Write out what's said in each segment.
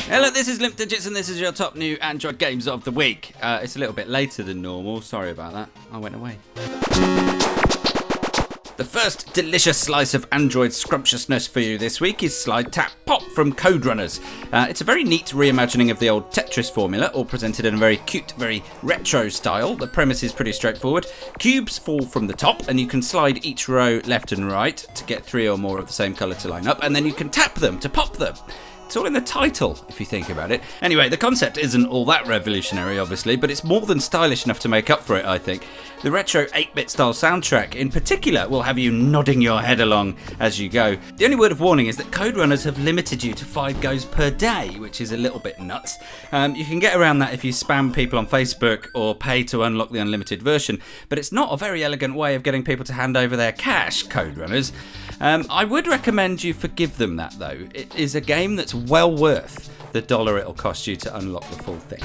Hello, this is Limp Digits and this is your top new Android games of the week. It's a little bit later than normal, sorry about that, I went away. The first delicious slice of Android scrumptiousness for you this week is Slide Tap Pop from Code Runners. It's a very neat reimagining of the old Tetris formula, all presented in a very cute, very retro style. The premise is pretty straightforward. Cubes fall from the top and you can slide each row left and right to get 3 or more of the same colour to line up, and then you can tap them to pop them. It's all in the title, if you think about it. Anyway, the concept isn't all that revolutionary, obviously, but it's more than stylish enough to make up for it, I think. The retro 8-bit style soundtrack, in particular, will have you nodding your head along as you go. The only word of warning is that Code Runners have limited you to 5 goes per day, which is a little bit nuts. You can get around that if you spam people on Facebook or pay to unlock the unlimited version, but it's not a very elegant way of getting people to hand over their cash, Code Runners. I would recommend you forgive them that, though. It is a game that's well worth the $1 it'll cost you to unlock the full thing.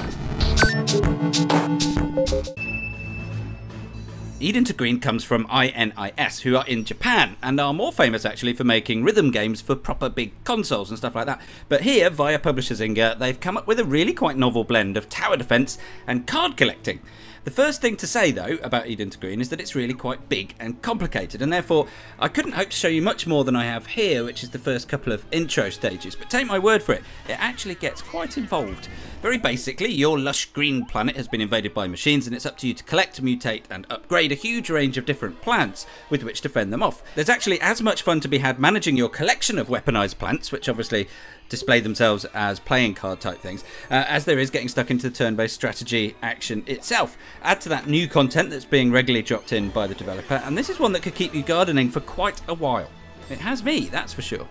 Eden to Green comes from INIS, who are in Japan and are more famous actually for making rhythm games for proper big consoles and stuff like that. But here, via publisher Zynga, they've come up with a really quite novel blend of tower defense and card collecting. The first thing to say, though, about Eden to Green is that it's really quite big and complicated, and therefore I couldn't hope to show you much more than I have here, which is the first couple of intro stages. But take my word for it, it actually gets quite involved. Very basically, your lush green planet has been invaded by machines, and it's up to you to collect, mutate, and upgrade a huge range of different plants with which to fend them off. There's actually as much fun to be had managing your collection of weaponized plants, which obviously display themselves as playing card type things, as there is getting stuck into the turn-based strategy action itself. Add to that new content that's being regularly dropped in by the developer, and this is one that could keep you gardening for quite a while. It has me, that's for sure.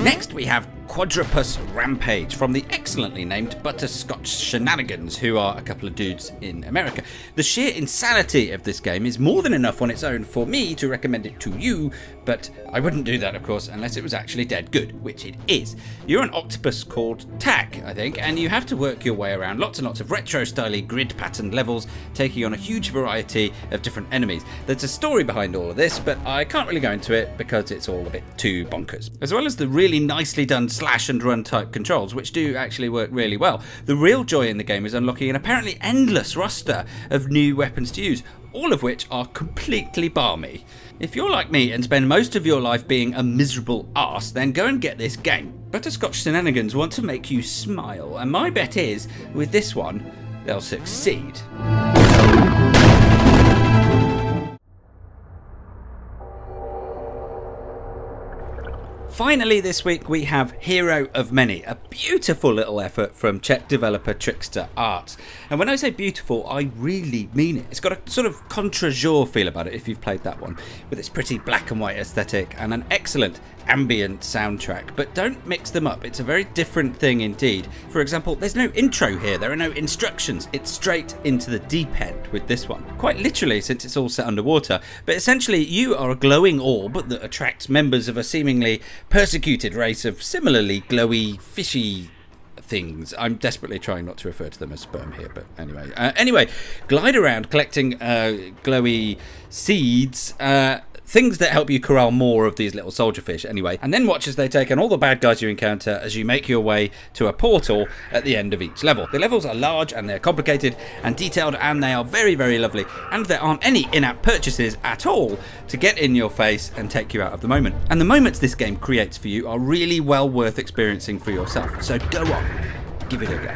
Next we have Quadratus Rampage from the excellently named Butterscotch Shenanigans, who are a couple of dudes in America. The sheer insanity of this game is more than enough on its own for me to recommend it to you, but I wouldn't do that, of course, unless it was actually dead good, which it is. You're an octopus called Tack, I think, and you have to work your way around lots and lots of retro-style grid patterned levels, taking on a huge variety of different enemies. There's a story behind all of this, but I can't really go into it because it's all a bit too bonkers. As well as the really nicely done slash and run type controls, which do actually work really well, the real joy in the game is unlocking an apparently endless roster of new weapons to use, all of which are completely balmy. If you're like me and spend most of your life being a miserable arse, then go and get this game. Butterscotch Shenanigans want to make you smile, and my bet is, with this one, they'll succeed. Finally this week we have Hero of Many, a beautiful little effort from Czech developer Trickster Arts. And when I say beautiful, I really mean it. It's got a sort of contre-jour feel about it if you've played that one, with its pretty black and white aesthetic and an excellent ambient soundtrack. But don't mix them up, it's a very different thing indeed. For example, there's no intro here, there are no instructions, it's straight into the deep end with this one. Quite literally, since it's all set underwater, but essentially you are a glowing orb that attracts members of a seemingly persecuted race of similarly glowy, fishy things. I'm desperately trying not to refer to them as sperm here, but anyway, glide around collecting glowy seeds, things that help you corral more of these little soldier fish anyway, and then watch as they take on all the bad guys you encounter as you make your way to a portal at the end of each level. The levels are large and they're complicated and detailed, and they are very, very lovely, and there aren't any in-app purchases at all to get in your face and take you out of the moment. And the moments this game creates for you are really well worth experiencing for yourself, so go on, give it a go.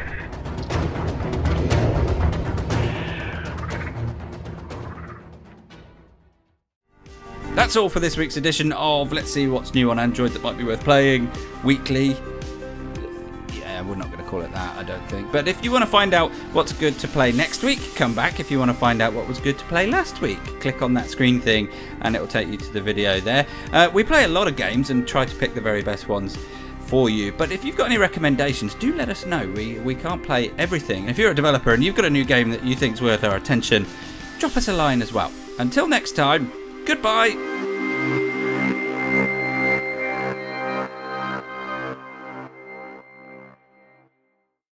That's all for this week's edition of Let's See What's New on Android That Might Be Worth Playing Weekly. Yeah, we're not going to call it that, I don't think. But if you want to find out what's good to play next week, come back. If you want to find out what was good to play last week, click on that screen thing and it will take you to the video there. We play a lot of games and try to pick the very best ones for you, but if you've got any recommendations, do let us know. We can't play everything. If you're a developer and you've got a new game that you think's worth our attention, drop us a line as well. Until next time, goodbye!